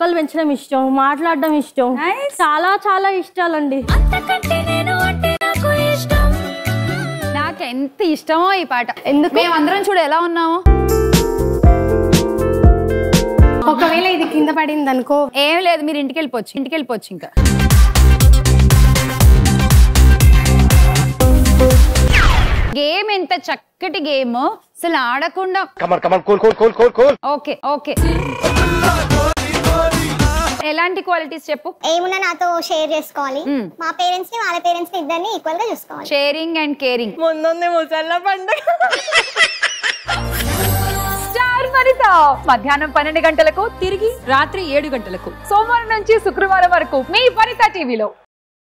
మొక్కలు పెంచడం ఇష్టం, మాట్లాడడం ఇష్టం, చాలా చాలా ఇష్టాలండి. నాకు ఎంత ఇష్టమో ఈ పాట. ఎందుకు మేమందరం చూడు ఎలా ఉన్నాము. ఒకవేళ ఇది కింద పడింది అనుకో, ఏం లేదు, మీరు ఇంటికి వెళ్ళిపోవచ్చు ఇంకా. గేమ్ ఎంత చక్కటి గేమ్, అసలు ఆడకుండా. ఓకే ఓకే, ఎలాంటి క్వాలిటీస్ చెప్పు. ఏమున్నా నాతో షేర్ చేసుకోవాలి, మా పేరెంట్స్ ని వాళ్ళ పేరెంట్స్ ని ఇద్దరిని ఈక్వల్ గా చూసుకోవాలి. Sharing and caring. ముందుంది ముసళ్ళ పండుగ. స్టార్ వనిత మధ్యాహ్నం 12 గంటలకు, తిరిగి రాత్రి 7 గంటలకు, సోమవారం నుంచి శుక్రవారం వరకు మీ వనిత టీవీలో.